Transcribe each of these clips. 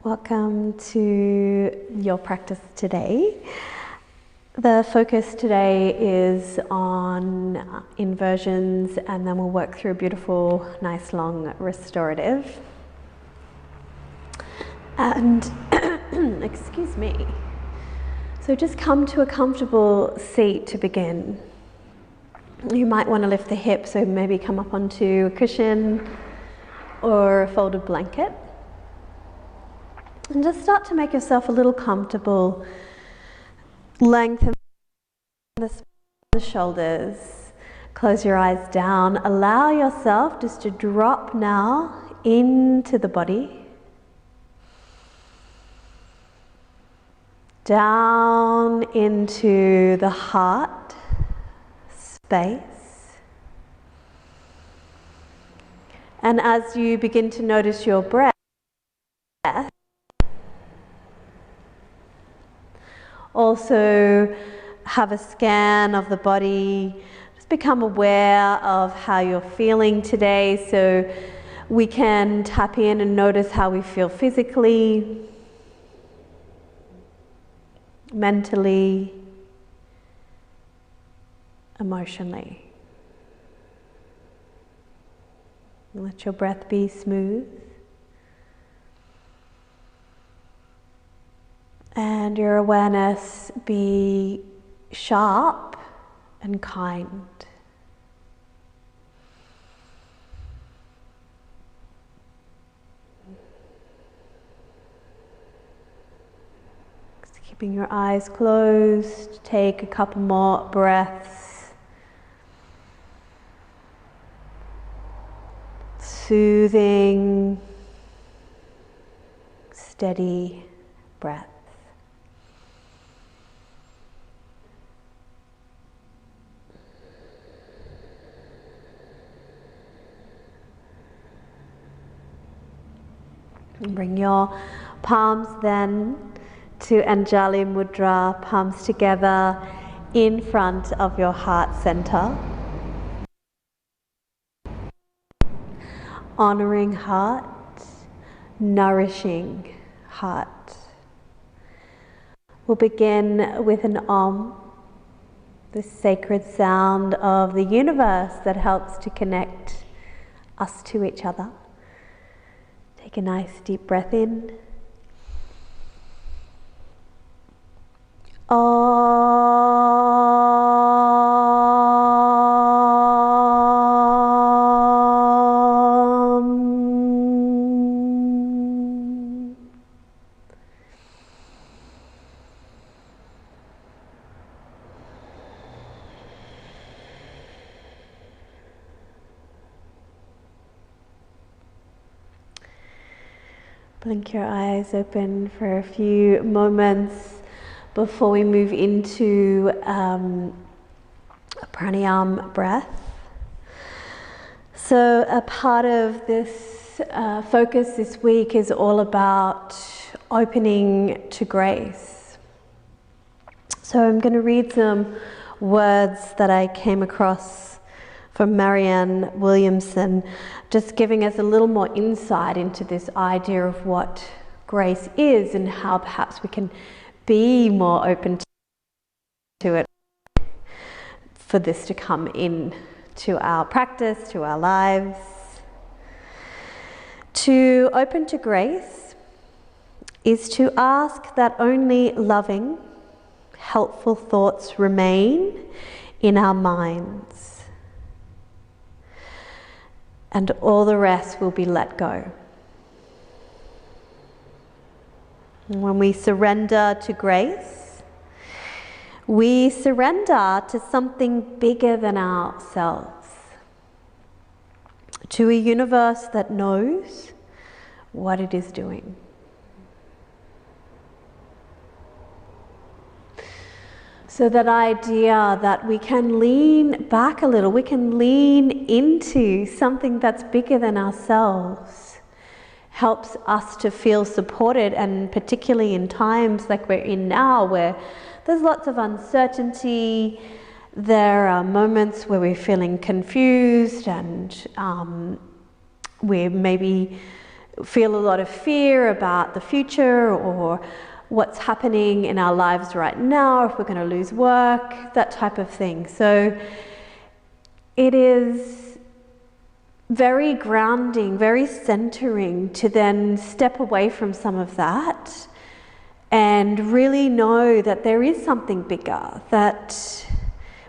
Welcome to your practice today. The focus today is on inversions, and then we'll work through a beautiful, nice long restorative. And, excuse me. So just come to a comfortable seat to begin. You might want to lift the hips, so maybe come up onto a cushion or a folded blanket. And just start to make yourself a little comfortable. Lengthen the shoulders. Close your eyes down. Allow yourself just to drop now into the body. Down into the heart space. And as you begin to notice your breath, also have a scan of the body. Just become aware of how you're feeling today, so we can tap in and notice how we feel physically, mentally, emotionally. Let your breath be smooth. And your awareness be sharp and kind. Just keeping your eyes closed, take a couple more breaths. Soothing, steady breath. Bring your palms then to Anjali Mudra, palms together in front of your heart center. Honoring heart, nourishing heart. We'll begin with an Om, the sacred sound of the universe that helps to connect us to each other. Take a nice deep breath in. Om. Blink your eyes open for a few moments before we move into a pranayama breath. So a part of this focus this week is all about opening to grace. So I'm going to read some words that I came across from Marianne Williamson, just giving us a little more insight into this idea of what grace is and how perhaps we can be more open to it for this to come in to our practice, to our lives. To open to grace is to ask that only loving, helpful thoughts remain in our minds, and all the rest will be let go. When we surrender to grace, we surrender to something bigger than ourselves, to a universe that knows what it is doing. So that idea that we can lean back a little, we can lean into something that's bigger than ourselves, helps us to feel supported, and particularly in times like we're in now, where there's lots of uncertainty, there are moments where we're feeling confused and we're maybe feel a lot of fear about the future or what's happening in our lives right now, if we're going to lose work, that type of thing. So it is very grounding, very centering to then step away from some of that and really know that there is something bigger, that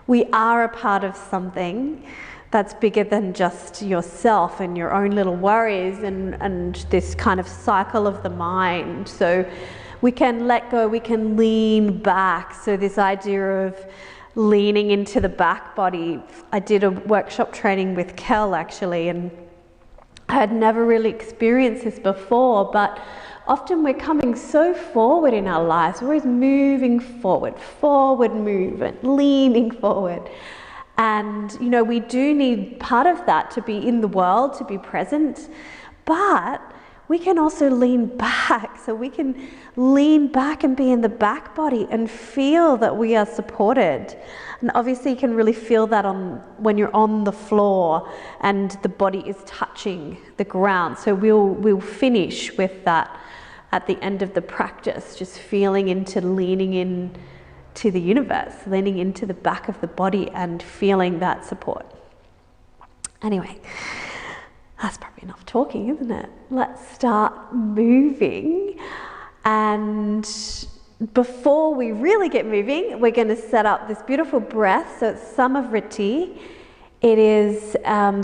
we are a part of something that's bigger than just yourself and your own little worries and this kind of cycle of the mind. So we can let go, we can lean back. So this idea of leaning into the back body. I did a workshop training with Kel actually, and I had never really experienced this before, but often we're coming so forward in our lives. We're always moving forward, forward movement, leaning forward. And, you know, we do need part of that to be in the world, to be present, but we can also lean back. So we can lean back and be in the back body and feel that we are supported. And obviously you can really feel that when you're on the floor and the body is touching the ground. So we'll finish with that at the end of the practice, just feeling into leaning in to the universe, leaning into the back of the body and feeling that support. Anyway, that's probably enough talking, isn't it? Let's start moving. And before we really get moving, we're going to set up this beautiful breath. So it's Samavriti. It is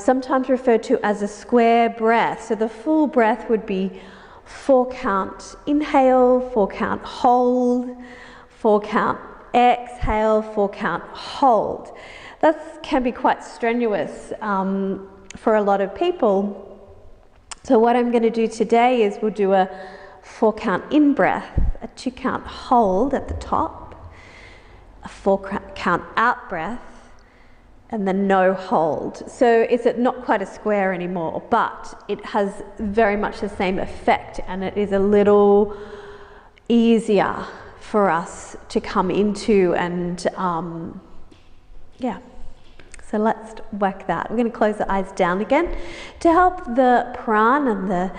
sometimes referred to as a square breath. So the full breath would be 4 count inhale, 4 count hold, 4 count exhale, 4 count hold. That can be quite strenuous for a lot of people. So what I'm going to do today is we'll do a 4 count in breath, a 2 count hold at the top, a 4 count out breath, and then no hold. So it's not quite a square anymore, but it has very much the same effect, and it is a little easier for us to come into. And yeah, so let's whack that. We're going to close the eyes down again to help the prana and the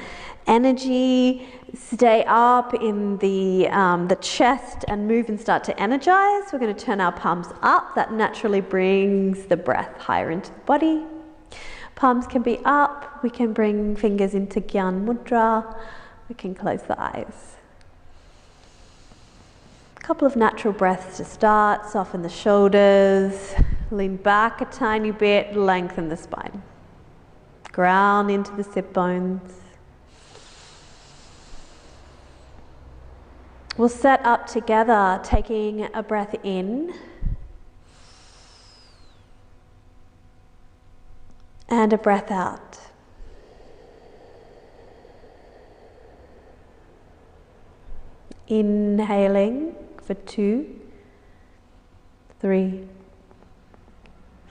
energy stay up in the chest and move and start to energize. We're going to turn our palms up. That naturally brings the breath higher into the body. Palms can be up. We can bring fingers into Gyan Mudra. We can close the eyes. A couple of natural breaths to start. Soften the shoulders. Lean back a tiny bit. Lengthen the spine. Ground into the sit bones. We'll set up together, taking a breath in and a breath out. Inhaling for 2, 3,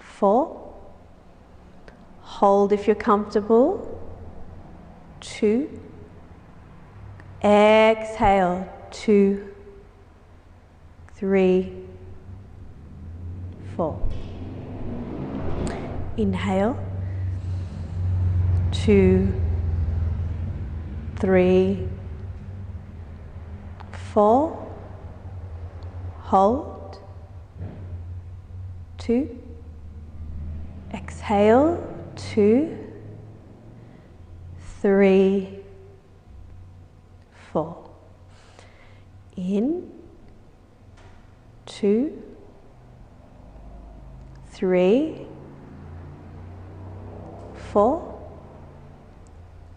4. Hold if you're comfortable. 2. Exhale. 2, 3, 4. Inhale. 2, 3, 4. Hold. 2. Exhale. 2, 3, 4. In, 2, 3, 4.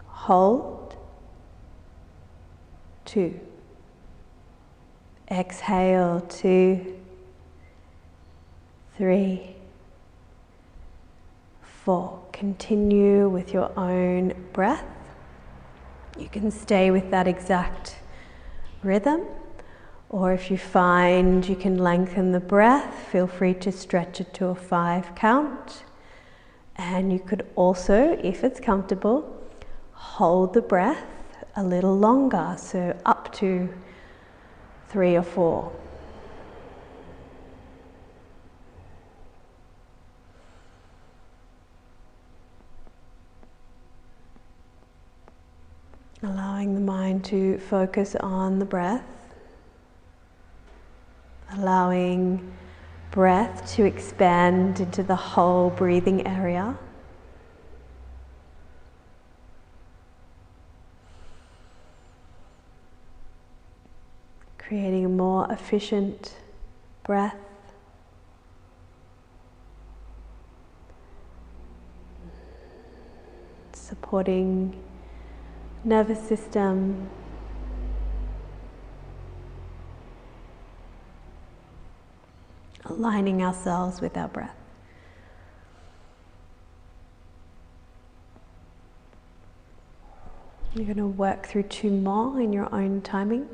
Hold. 2. Exhale. 2, 3, 4. Continue with your own breath. You can stay with that exact rhythm. Or if you find you can lengthen the breath, feel free to stretch it to a 5 count. And you could also, if it's comfortable, hold the breath a little longer, so up to 3 or 4. Allowing the mind to focus on the breath. Allowing breath to expand into the whole breathing area. Creating a more efficient breath. Supporting nervous system. Aligning ourselves with our breath. You're going to work through 2 more in your own timing.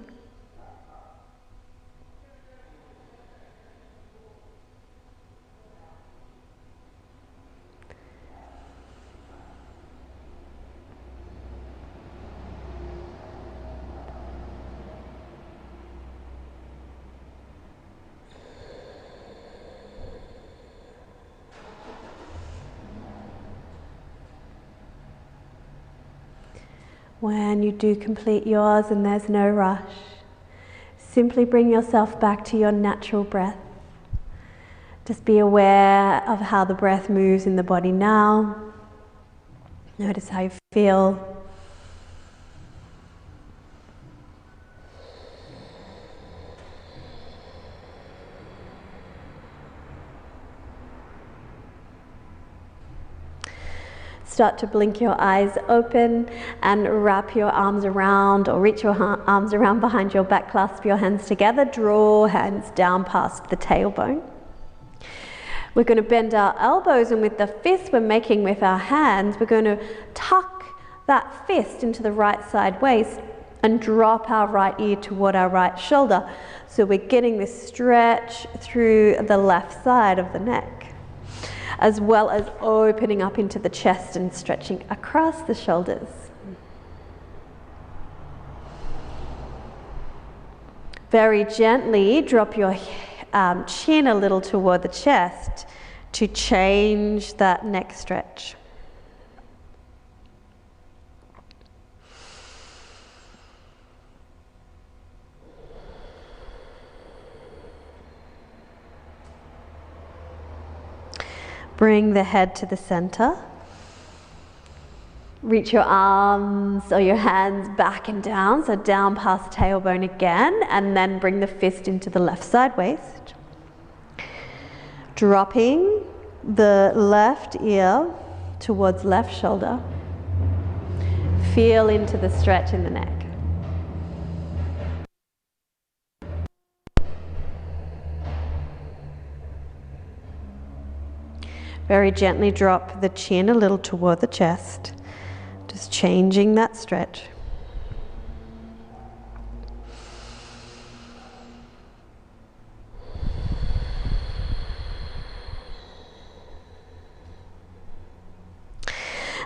When you do complete yours and there's no rush, simply bring yourself back to your natural breath. Just be aware of how the breath moves in the body now. Notice how you feel. Start to blink your eyes open and wrap your arms around or reach your arms around behind your back, clasp your hands together, draw hands down past the tailbone. We're going to bend our elbows, and with the fist we're making with our hands, we're going to tuck that fist into the right side waist and drop our right ear toward our right shoulder. So we're getting this stretch through the left side of the neck, as well as opening up into the chest and stretching across the shoulders. Very gently drop your chin a little toward the chest to change that neck stretch. Bring the head to the center. Reach your arms or your hands back and down, so down past tailbone again, and then bring the fist into the left side waist. Dropping the left ear towards left shoulder. Feel into the stretch in the neck. Very gently drop the chin a little toward the chest, just changing that stretch.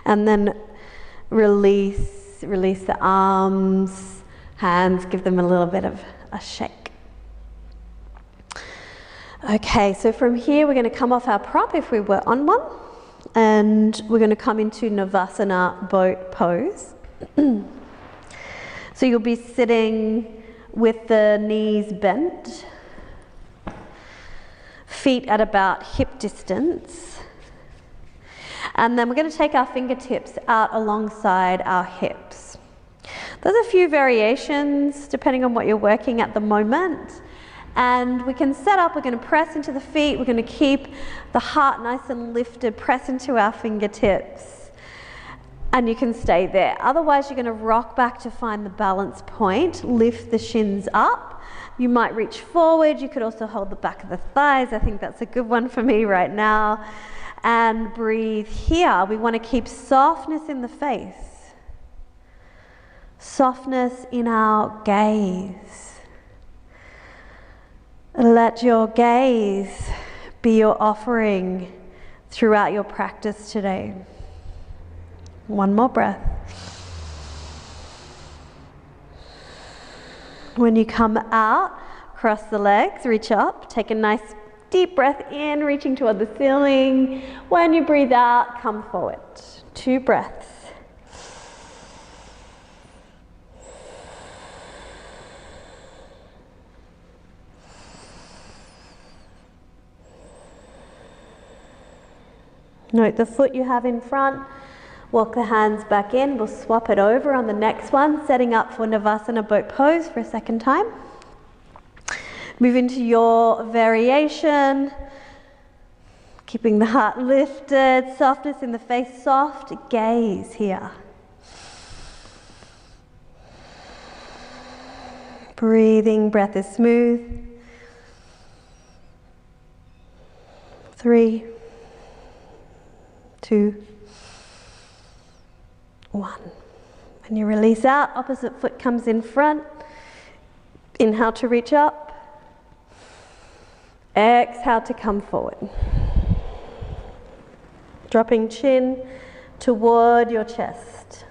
And then release the arms, hands, give them a little bit of a shake. Okay, so from here we're going to come off our prop if we were on one, and we're going to come into Navasana boat pose. So you'll be sitting with the knees bent, feet at about hip distance, and then we're going to take our fingertips out alongside our hips. There's a few variations depending on what you're working at the moment. And we can set up, we're going to press into the feet, we're going to keep the heart nice and lifted, press into our fingertips, and you can stay there. Otherwise, you're going to rock back to find the balance point, lift the shins up. You might reach forward, you could also hold the back of the thighs. I think that's a good one for me right now. And breathe here. We want to keep softness in the face, softness in our gaze. Let your gaze be your offering throughout your practice today. One more breath. When you come out, cross the legs, reach up, take a nice deep breath in, reaching toward the ceiling. When you breathe out, come forward. 2 breaths. Note the foot you have in front. Walk the hands back in. We'll swap it over on the next one, setting up for Navasana boat pose for a second time. Move into your variation. Keeping the heart lifted, softness in the face, soft gaze here. Breathing, breath is smooth. 3, 2, 1. When you release out, opposite foot comes in front. Inhale to reach up. Exhale to come forward. Dropping chin toward your chest.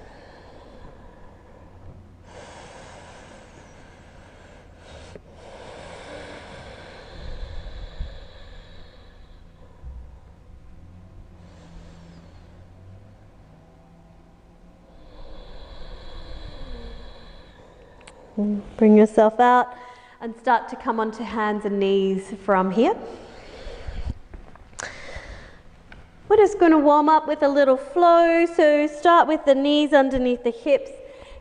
Bring yourself out and start to come onto hands and knees from here. We're just going to warm up with a little flow. So start with the knees underneath the hips.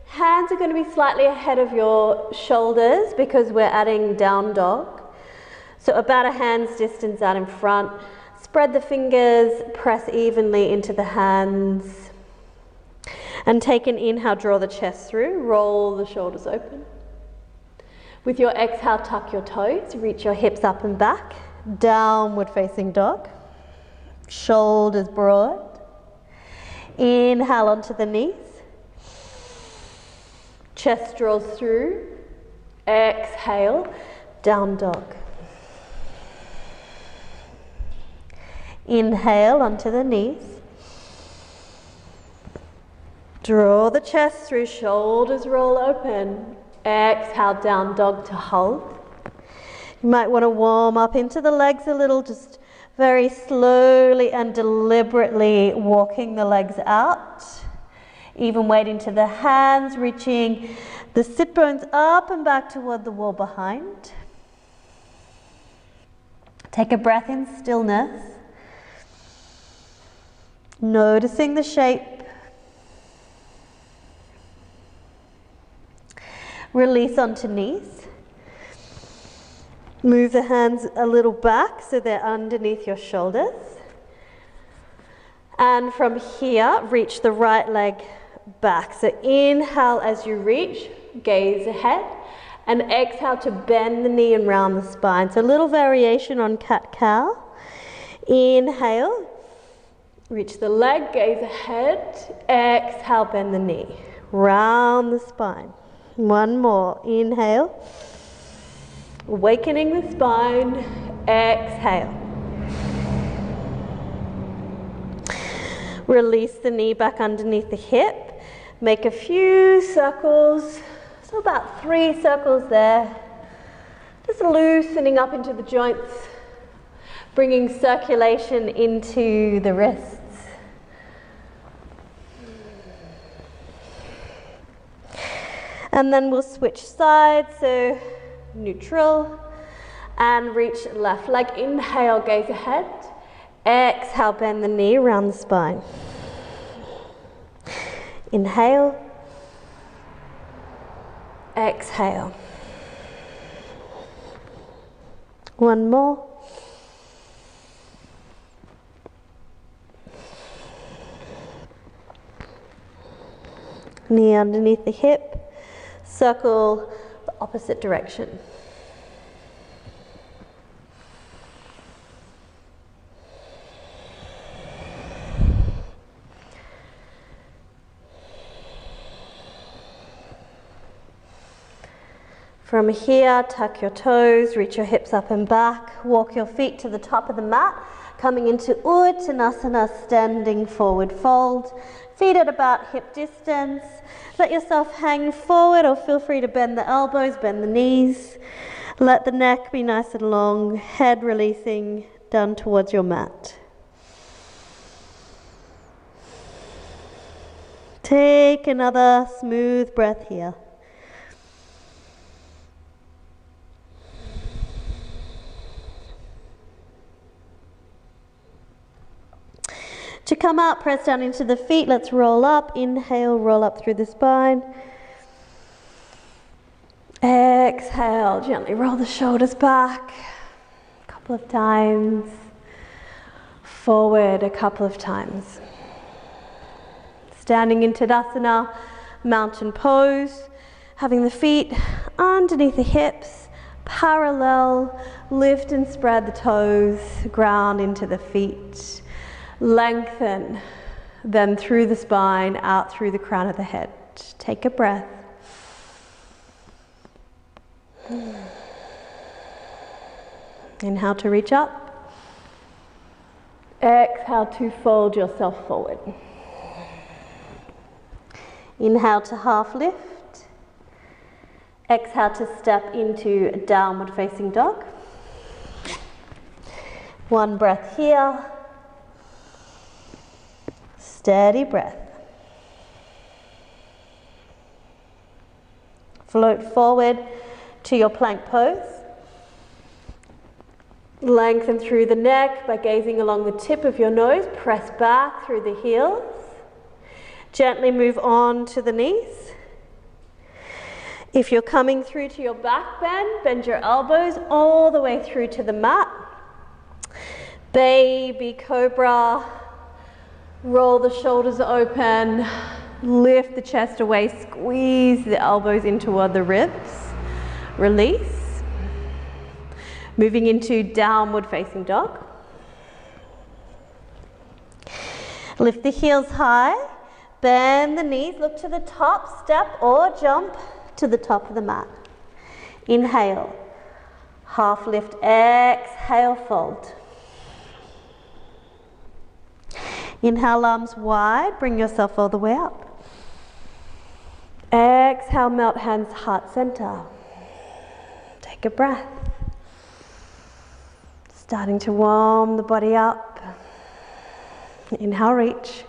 Hands are going to be slightly ahead of your shoulders because we're adding down dog. So about a hand's distance out in front. Spread the fingers, press evenly into the hands. And take an inhale, draw the chest through, roll the shoulders open. With your exhale, tuck your toes, reach your hips up and back. Downward facing dog. Shoulders broad. Inhale onto the knees. Chest draws through. Exhale, down dog. Inhale onto the knees. Draw the chest through, shoulders roll open. Exhale, down dog to hold. You might want to warm up into the legs a little, just very slowly and deliberately walking the legs out. Even weight into the hands, reaching the sit bones up and back toward the wall behind. Take a breath in stillness. Noticing the shape. Release onto knees. Move the hands a little back so they're underneath your shoulders. And from here, reach the right leg back. So inhale as you reach, gaze ahead. And exhale to bend the knee and round the spine. So a little variation on cat-cow. Inhale, reach the leg, gaze ahead. Exhale, bend the knee, round the spine. One more, inhale. Awakening the spine, exhale. Release the knee back underneath the hip. Make a few circles, so about 3 circles there. Just loosening up into the joints, bringing circulation into the wrists. And then we'll switch sides, so neutral, and reach left leg. Inhale, gaze ahead. Exhale, bend the knee around the spine. Inhale. Exhale. One more. Knee underneath the hip. Circle the opposite direction. From here, tuck your toes, reach your hips up and back, walk your feet to the top of the mat, coming into Uttanasana, standing forward fold, feet at about hip distance. Let yourself hang forward, or feel free to bend the elbows, bend the knees. Let the neck be nice and long, head releasing down towards your mat. Take another smooth breath here. you come up, press down into the feet. Let's roll up. Inhale, roll up through the spine. Exhale, gently roll the shoulders back a couple of times. Forward a couple of times. Standing in Tadasana, mountain pose, having the feet underneath the hips, parallel, lift and spread the toes, ground into the feet. Lengthen, then through the spine, out through the crown of the head. Take a breath. Inhale to reach up. Exhale to fold yourself forward. Inhale to half lift. Exhale to step into a downward facing dog. One breath here. Steady breath. Float forward to your plank pose. Lengthen through the neck by gazing along the tip of your nose. Press back through the heels. Gently move on to the knees. If you're coming through to your back bend, bend your elbows all the way through to the mat. Baby cobra. Roll the shoulders open. Lift the chest away. Squeeze the elbows in toward the ribs. Release. Moving into downward facing dog. Lift the heels high. Bend the knees, look to the top, step or jump to the top of the mat. Inhale, half lift, exhale, fold. Inhale, arms wide, bring yourself all the way up. Exhale, melt hands, heart center. Take a breath. Starting to warm the body up. Inhale, reach.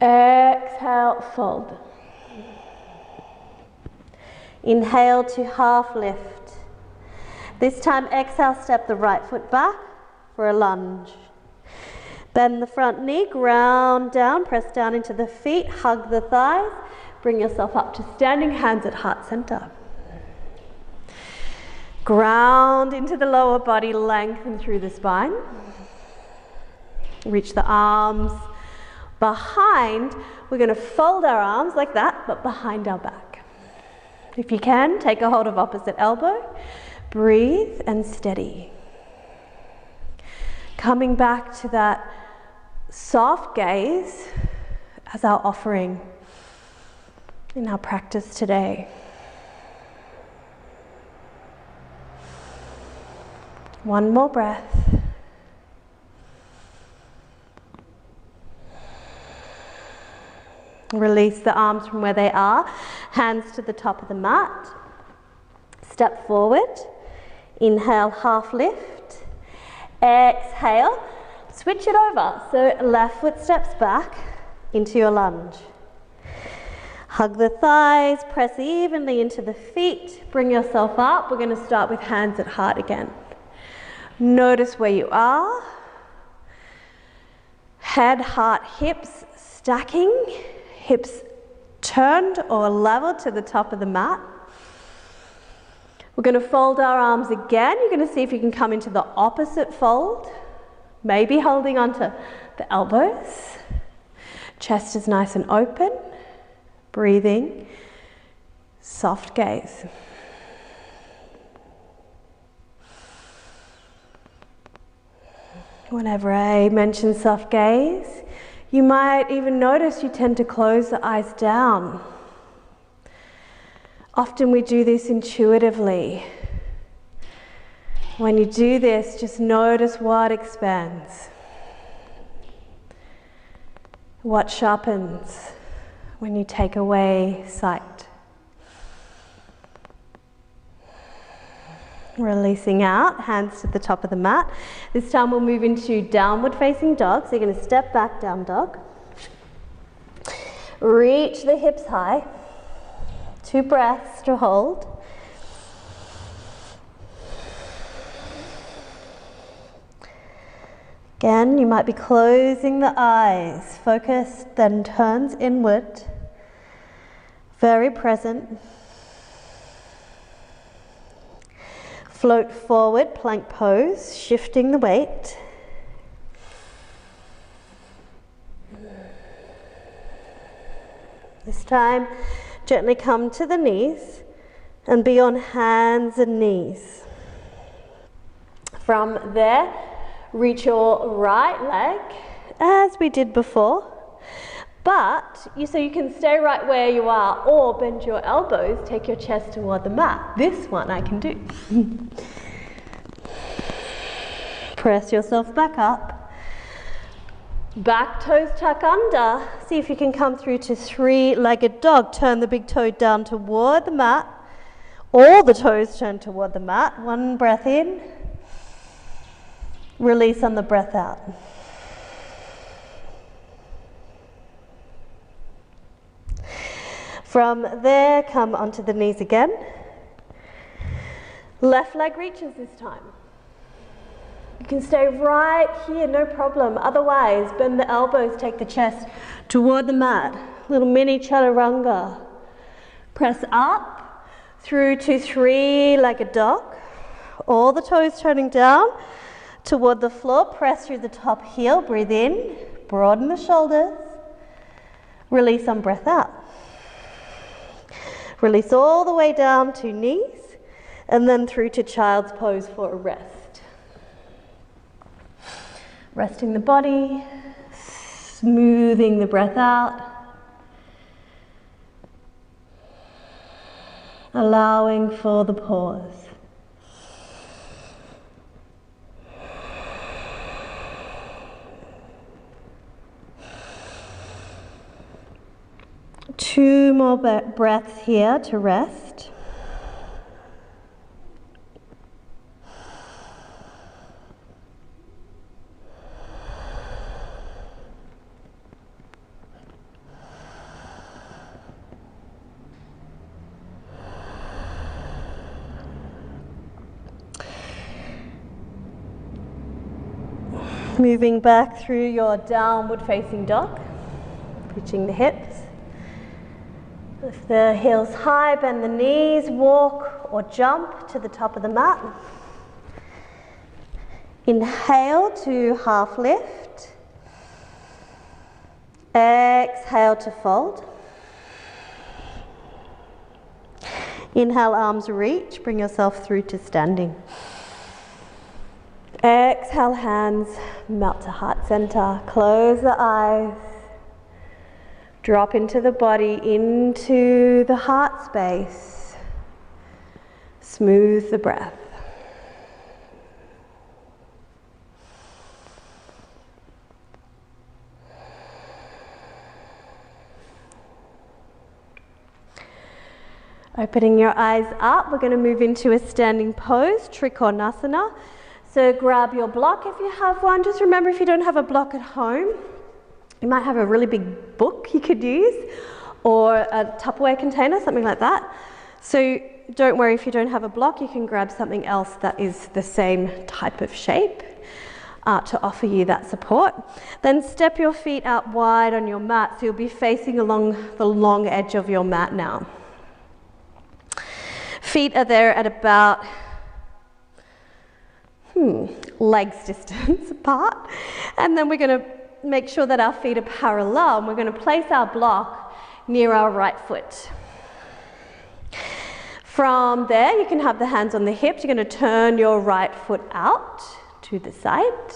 Exhale, fold. Inhale to half lift. This time, exhale, step the right foot back for a lunge. Bend the front knee, ground down, press down into the feet, hug the thighs, bring yourself up to standing, hands at heart center. Ground into the lower body, lengthen through the spine. Reach the arms behind. We're going to fold our arms like that, but behind our back. If you can, take a hold of opposite elbow. Breathe and steady. Coming back to that soft gaze as our offering in our practice today. One more breath. Release the arms from where they are, hands to the top of the mat. Step forward. Inhale, half lift. Exhale, switch it over. So left foot steps back into your lunge. Hug the thighs, press evenly into the feet. Bring yourself up. We're going to start with hands at heart again. Notice where you are. Head, heart, hips stacking. Hips turned or leveled to the top of the mat. We're going to fold our arms again. You're going to see if you can come into the opposite fold. Maybe holding onto the elbows. Chest is nice and open. Breathing. Soft gaze. Whenever I mention soft gaze, you might even notice you tend to close the eyes down. Often we do this intuitively. When you do this, just notice what expands. What sharpens when you take away sight. Releasing out, hands to the top of the mat. This time we'll move into downward facing dog. So you're going to step back, down dog. Reach the hips high. 2 breaths to hold. Again, you might be closing the eyes. Focus then turns inward. Very present. Float forward, plank pose, shifting the weight. This time, gently come to the knees and be on hands and knees. From there, reach your right leg, as we did before, but so you can stay right where you are or bend your elbows, take your chest toward the mat. This one I can do. Press yourself back up. Back toes tuck under. See if you can come through to three-legged dog. Turn the big toe down toward the mat. All the toes turn toward the mat. One breath in. Release on the breath out. From there, come onto the knees again. Left leg reaches this time. You can stay right here, no problem. Otherwise, bend the elbows, take the chest toward the mat. Little mini chaturanga. Press up through to three-legged dog. All the toes turning down toward the floor. Press through the top heel. Breathe in. Broaden the shoulders. Release on breath out. Release all the way down to knees and then through to child's pose for a rest. Resting the body, smoothing the breath out, allowing for the pause. Two more breaths here to rest. Moving back through your downward facing dog, reaching the hips. Lift the heels high, bend the knees, walk or jump to the top of the mat. Inhale to half lift. Exhale to fold. Inhale, arms reach, bring yourself through to standing. Exhale, hands melt to heart center. Close the eyes. Drop into the body, into the heart space. Smooth the breath. Opening your eyes up, we're going to move into a standing pose, Trikonasana. So grab your block if you have one. Just remember, if you don't have a block at home, you might have a really big book you could use, or a Tupperware container, something like that. So don't worry if you don't have a block, you can grab something else that is the same type of shape to offer you that support. Then step your feet out wide on your mat, so you'll be facing along the long edge of your mat now. Feet are there at about legs distance apart, and then we're going to make sure that our feet are parallel, and we're going to place our block near our right foot. From there, you can have the hands on the hips. You're going to turn your right foot out to the side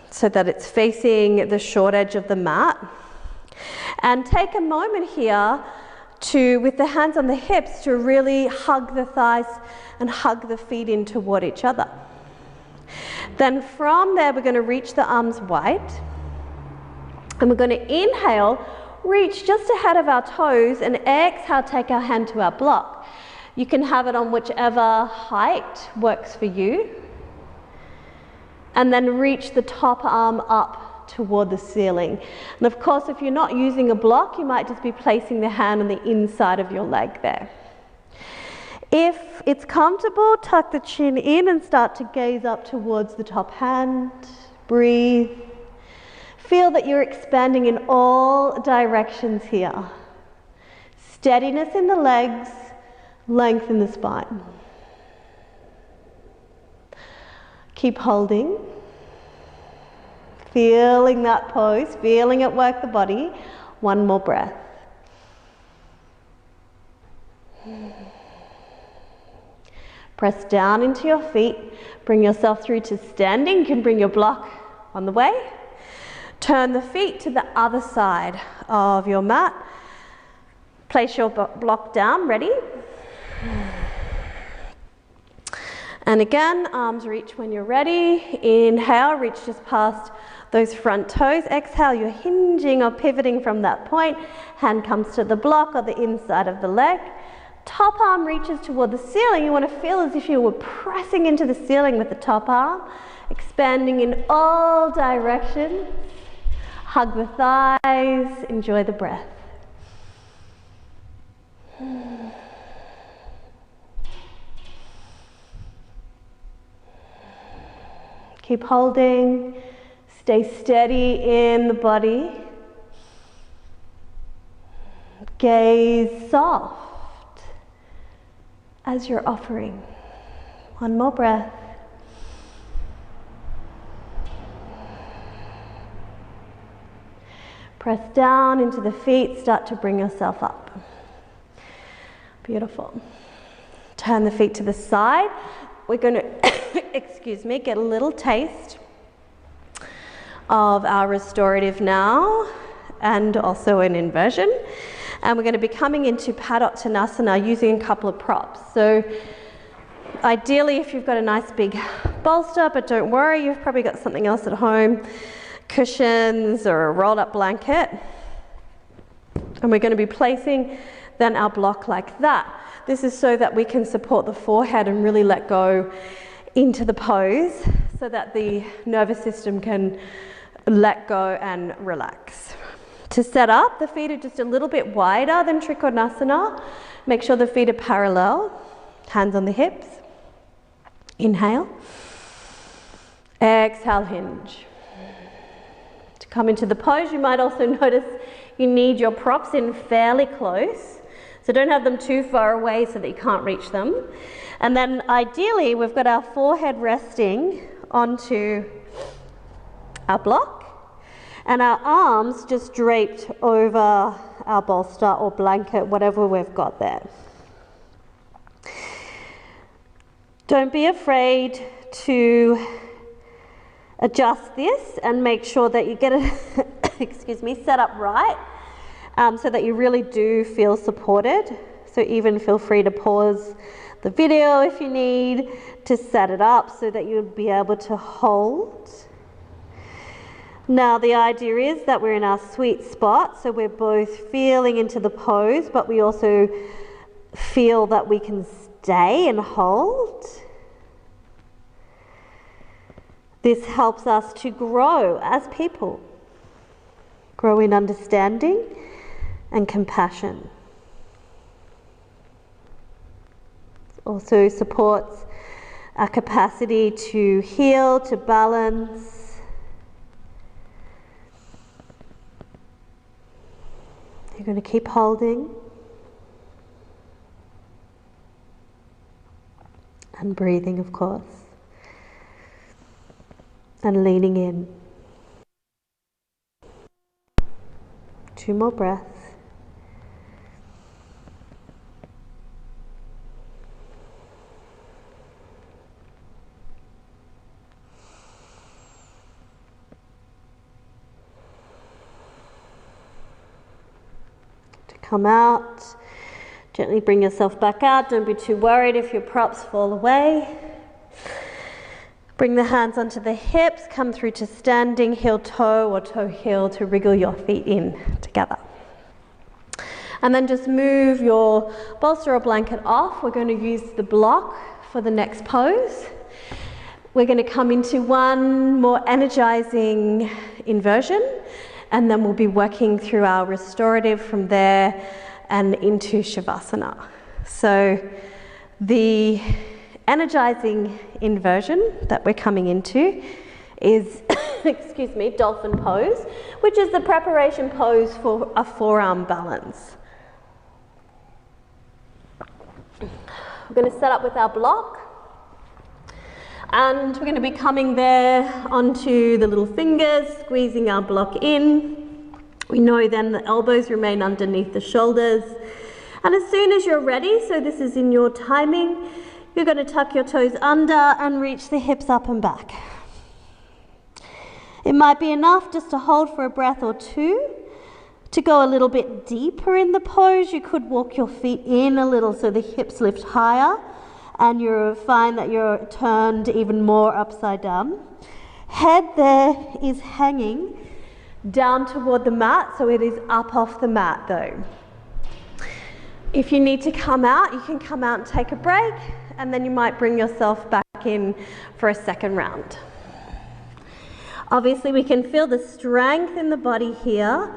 so that it's facing the short edge of the mat. And take a moment here with the hands on the hips, to really hug the thighs and hug the feet in toward each other. Then from there, we're going to reach the arms wide, and we're going to inhale, reach just ahead of our toes, and exhale, take our hand to our block. You can have it on whichever height works for you, and then reach the top arm up toward the ceiling. And of course, if you're not using a block, you might just be placing the hand on the inside of your leg there. If it's comfortable, tuck the chin in and start to gaze up towards the top hand. Breathe. Feel that you're expanding in all directions here. Steadiness in the legs, length in the spine. Keep holding. Feeling that pose, feeling it work the body. One more breath. Press down into your feet. Bring yourself through to standing. You can bring your block on the way. Turn the feet to the other side of your mat. Place your block down, ready? And again, arms reach when you're ready. Inhale, reach just past those front toes. Exhale, you're hinging or pivoting from that point. Hand comes to the block or the inside of the leg. Top arm reaches toward the ceiling. You want to feel as if you were pressing into the ceiling with the top arm, expanding in all directions. Hug the thighs, enjoy the breath. Keep holding, stay steady in the body. Gaze soft as you're offering. One more breath. Press down into the feet, start to bring yourself up. Beautiful. Turn the feet to the side. We're going to, excuse me, get a little taste of our restorative now and also an inversion. And we're going to be coming into Padottanasana using a couple of props. So ideally, if you've got a nice big bolster, but don't worry, you've probably got something else at home, cushions or a rolled up blanket. And we're going to be placing then our block like that. This is so that we can support the forehead and really let go into the pose so that the nervous system can let go and relax. To set up, the feet are just a little bit wider than Trikonasana. Make sure the feet are parallel, hands on the hips. Inhale. Exhale, hinge. To come into the pose, you might also notice you need your props in fairly close. So don't have them too far away so that you can't reach them. And then ideally, we've got our forehead resting onto our block. And our arms just draped over our bolster or blanket, whatever we've got there. Don't be afraid to adjust this and make sure that you get it, excuse me, set up right so that you really do feel supported. So even feel free to pause the video if you need to set it up so that you'll be able to hold. Now the idea is that we're in our sweet spot, so we're both feeling into the pose, but we also feel that we can stay and hold. This helps us to grow as people, grow in understanding and compassion. It also supports our capacity to heal, to balance. You're going to keep holding and breathing, of course, and leaning in. 2 more breaths. Come out, gently bring yourself back out. Don't be too worried if your props fall away. Bring the hands onto the hips, come through to standing, heel toe or toe heel to wriggle your feet in together. And then just move your bolster or blanket off. We're going to use the block for the next pose. We're going to come into one more energizing inversion. And then we'll be working through our restorative from there and into Shavasana. So The energizing inversion that we're coming into is, excuse me, dolphin pose, which is the preparation pose for a forearm balance. We're going to set up with our block, and we're going to be coming there onto the little fingers, squeezing our block in. We know then the elbows remain underneath the shoulders. And as soon as you're ready, so this is in your timing, you're going to tuck your toes under and reach the hips up and back. It might be enough just to hold for a breath or two. To go a little bit deeper in the pose, you could walk your feet in a little so the hips lift higher, and you'll find that you're turned even more upside down. Head there is hanging down toward the mat, so it is up off the mat though. If you need to come out, you can come out and take a break, and then you might bring yourself back in for a second round. Obviously, we can feel the strength in the body here,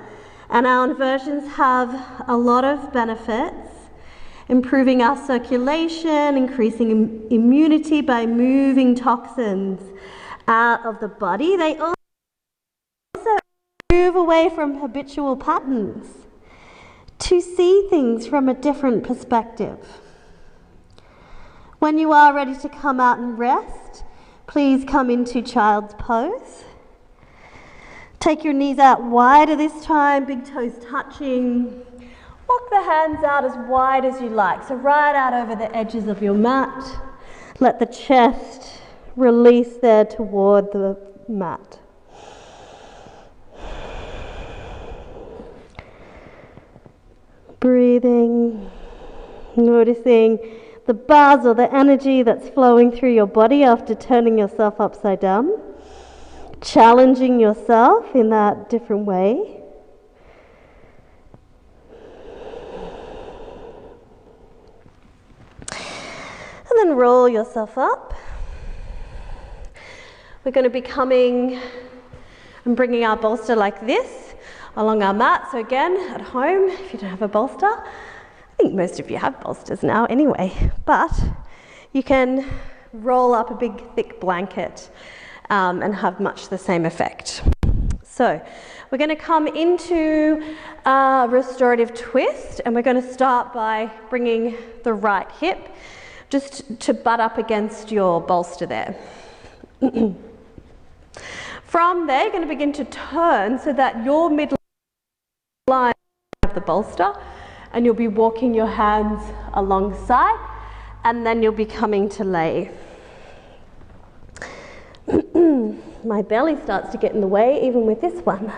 and our inversions have a lot of benefits, improving our circulation, increasing immunity by moving toxins out of the body. They also move away from habitual patterns to see things from a different perspective. When you are ready to come out and rest, please come into child's pose. Take your knees out wider this time, big toes touching. Walk the hands out as wide as you like, so right out over the edges of your mat. Let the chest release there toward the mat. Breathing, noticing the buzz or the energy that's flowing through your body after turning yourself upside down. Challenging yourself in that different way. And then roll yourself up. We're going to be coming and bringing our bolster like this along our mat. So again, at home, if you don't have a bolster, I think most of you have bolsters now anyway, but you can roll up a big thick blanket and have much the same effect. So we're going to come into a restorative twist, and we're going to start by bringing the right hip just to butt up against your bolster there. From there, you're going to begin to turn so that your midline of the bolster, and you'll be walking your hands alongside, and then you'll be coming to lay. My belly starts to get in the way even with this one.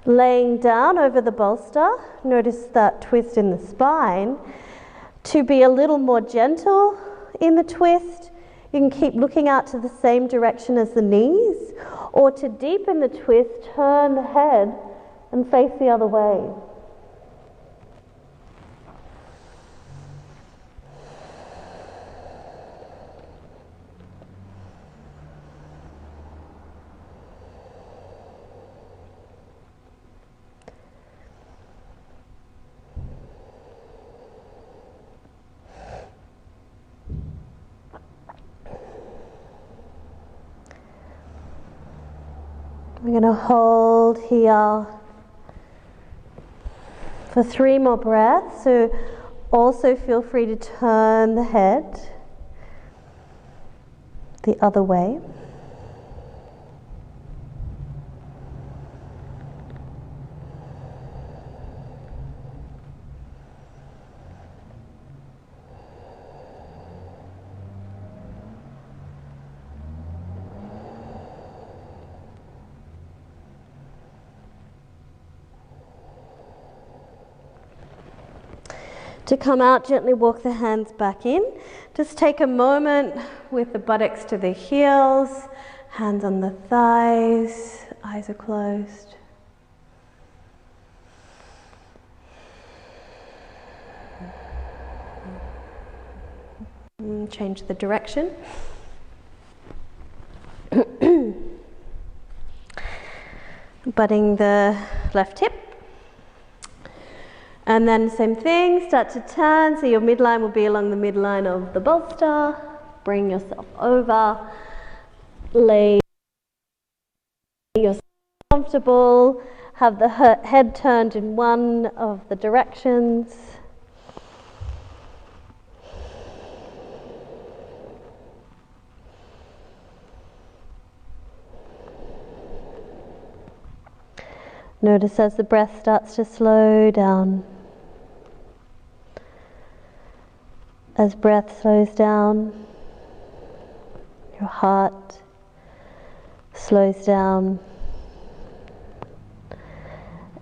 Laying down over the bolster, notice that twist in the spine. To be a little more gentle in the twist, you can keep looking out to the same direction as the knees, or to deepen the twist, turn the head and face the other way. We're going to hold here for 3 more breaths. So also feel free to turn the head the other way. To come out, gently walk the hands back in. Just take a moment with the buttocks to the heels, hands on the thighs, eyes are closed. Change the direction. Butting the left hip. And then same thing, start to turn, so your midline will be along the midline of the bolster. Bring yourself over, lay yourself comfortable, have the head turned in one of the directions. Notice as the breath starts to slow down. As breath slows down, your heart slows down,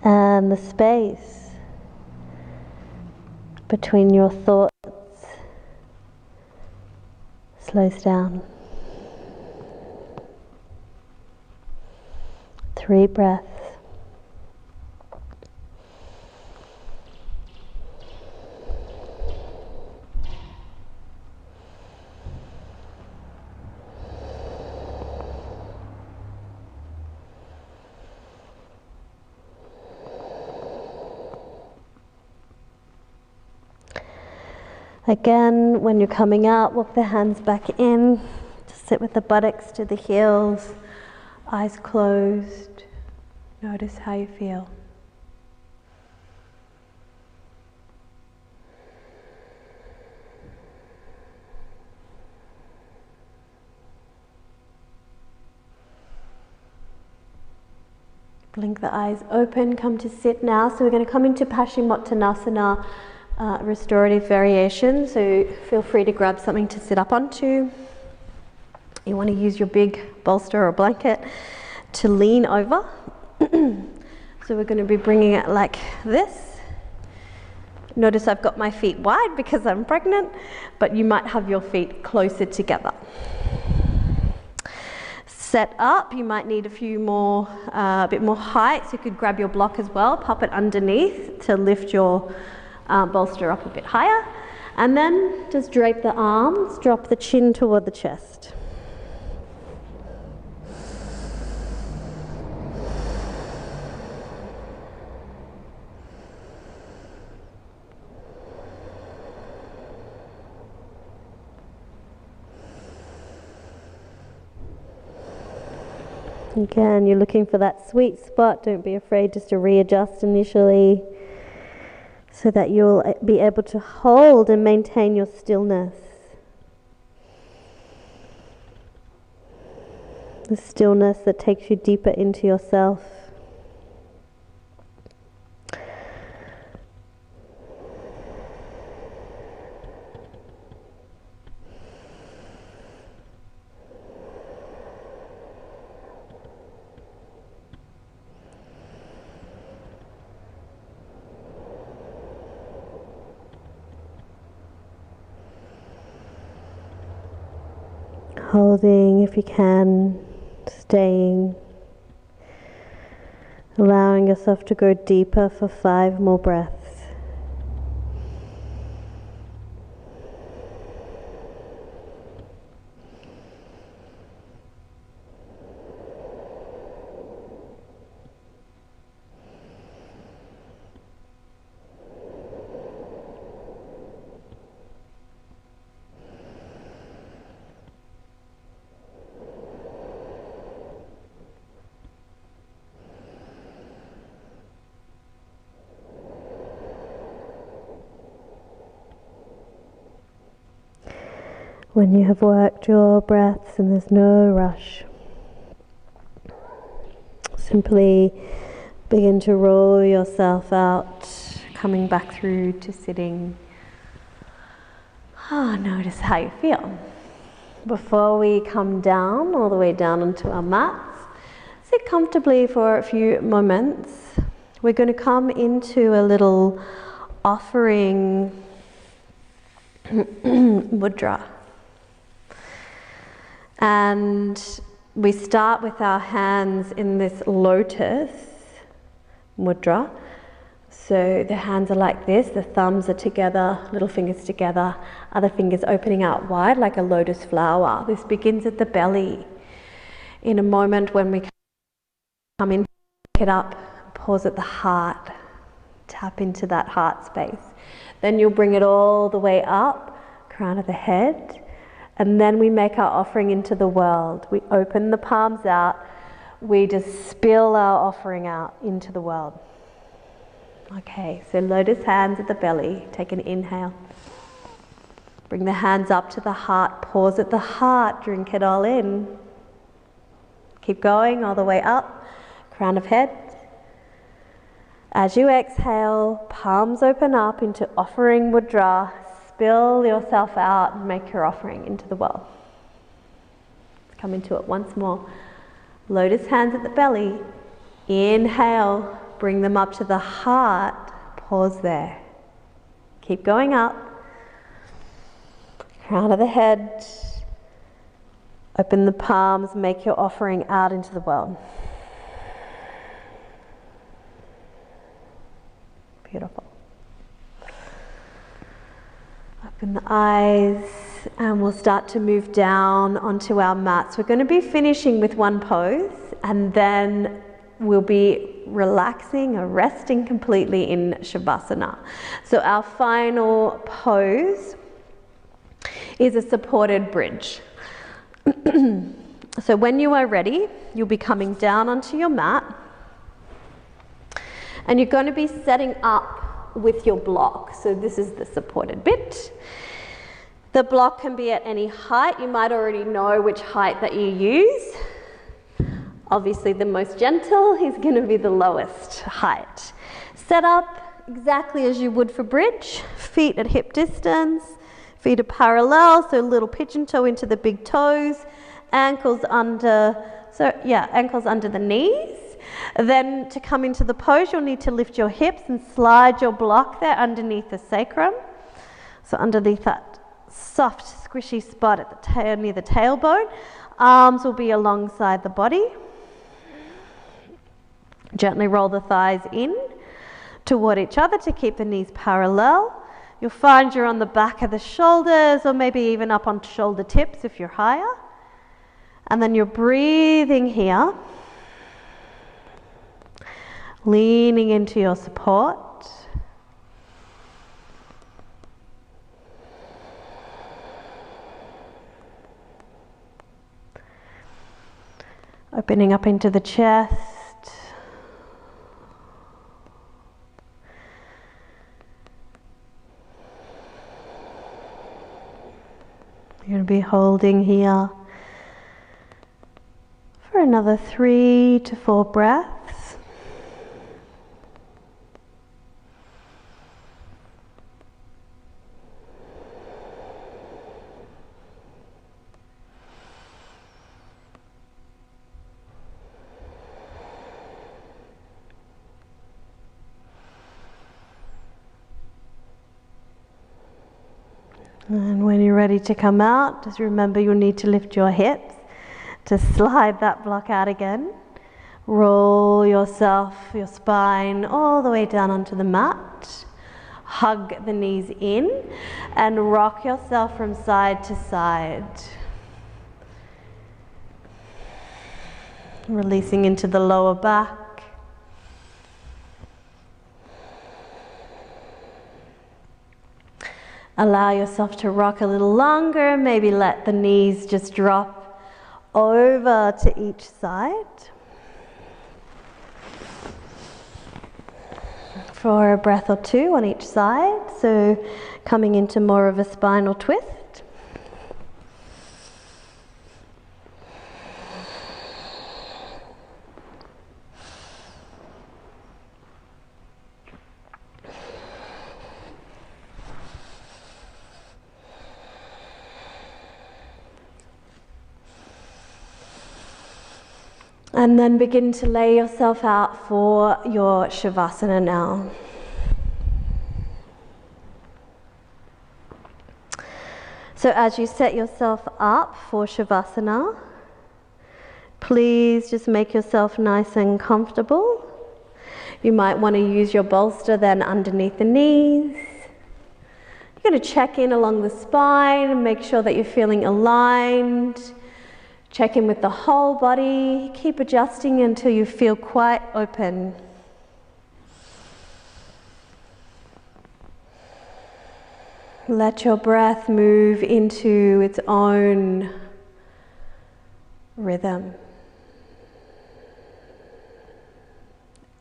and the space between your thoughts slows down. 3 breaths. Again, when you're coming out, walk the hands back in. Just sit with the buttocks to the heels, eyes closed. Notice how you feel. Blink the eyes open, come to sit now. So we're going to come into Paschimottanasana, restorative variation. So feel free to grab something to sit up onto. You want to use your big bolster or blanket to lean over. So we're going to be bringing it like this. Notice I've got my feet wide because I'm pregnant, but you might have your feet closer together. Set up, you might need a bit more height, so you could grab your block as well, pop it underneath to lift your bolster up a bit higher, and then just drape the arms, drop the chin toward the chest. Again, you're looking for that sweet spot. Don't be afraid just to readjust initially so that you'll be able to hold and maintain your stillness. The stillness that takes you deeper into yourself. Holding if you can, staying, allowing yourself to go deeper for 5 more breaths. When you have worked your breaths and there's no rush, simply begin to roll yourself out, coming back through to sitting. Notice how you feel. Before we come down, all the way down onto our mats, sit comfortably for a few moments. We're going to come into a little offering mudra. And we start with our hands in this lotus mudra. So the hands are like this, the thumbs are together, little fingers together, other fingers opening out wide like a lotus flower. This begins at the belly. In a moment when we come in, pick it up, pause at the heart. Tap into that heart space. Then you'll bring it all the way up, crown of the head, and then we make our offering into the world. We open the palms out, we just spill our offering out into the world. Okay, so lotus hands at the belly, take an inhale. Bring the hands up to the heart, pause at the heart, drink it all in. Keep going all the way up, crown of head. As you exhale, palms open up into offering mudra. Spill yourself out and make your offering into the world. Let's come into it once more. Lotus hands at the belly. Inhale, bring them up to the heart. Pause there. Keep going up. Crown of the head. Open the palms, make your offering out into the world. Beautiful. Open the eyes and we'll start to move down onto our mats. We're going to be finishing with one pose and then we'll be relaxing or resting completely in Shavasana. So our final pose is a supported bridge. So when you are ready, you'll be coming down onto your mat. And you're going to be setting up with your block. So this is the supported bit. The block can be at any height. You might already know which height that you use. Obviously the most gentle is going to be the lowest height. Set up exactly as you would for bridge. Feet at hip distance. Feet are parallel, so little pigeon toe into the big toes. Ankles under the knees. Then to come into the pose, you'll need to lift your hips and slide your block there underneath the sacrum. So underneath that soft, squishy spot at the tail, near the tailbone. Arms will be alongside the body. Gently roll the thighs in toward each other to keep the knees parallel. You'll find you're on the back of the shoulders or maybe even up on shoulder tips if you're higher. And then you're breathing here. Leaning into your support. Opening up into the chest. You're going to be holding here for another 3 to 4 breaths. And when you're ready to come out, just remember you'll need to lift your hips to slide that block out again. Roll yourself, your spine, all the way down onto the mat. Hug the knees in and rock yourself from side to side. Releasing into the lower back. Allow yourself to rock a little longer, maybe let the knees just drop over to each side. For a breath or two on each side, so coming into more of a spinal twist. And then begin to lay yourself out for your Shavasana now. So as you set yourself up for Shavasana, please just make yourself nice and comfortable. You might want to use your bolster then underneath the knees. You're going to check in along the spine and make sure that you're feeling aligned. Check in with the whole body. Keep adjusting until you feel quite open. Let your breath move into its own rhythm.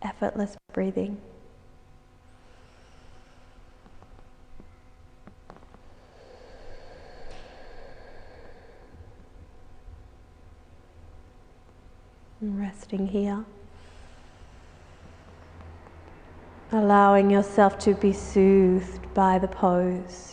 Effortless breathing. And resting here. Allowing yourself to be soothed by the pose.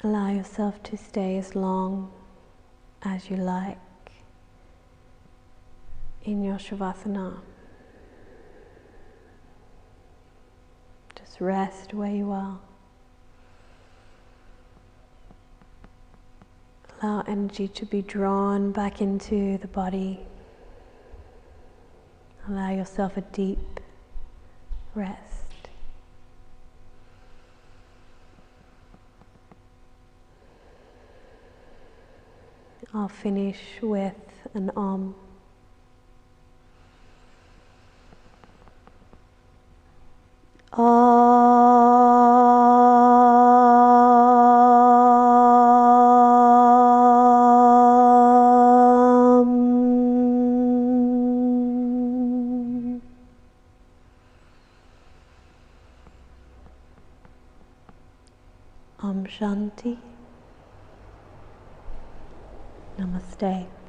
Allow yourself to stay as long as you like in your Shavasana. Just rest where you are. Allow energy to be drawn back into the body. Allow yourself a deep rest. I'll finish with an Om. Om Shanti. Namaste.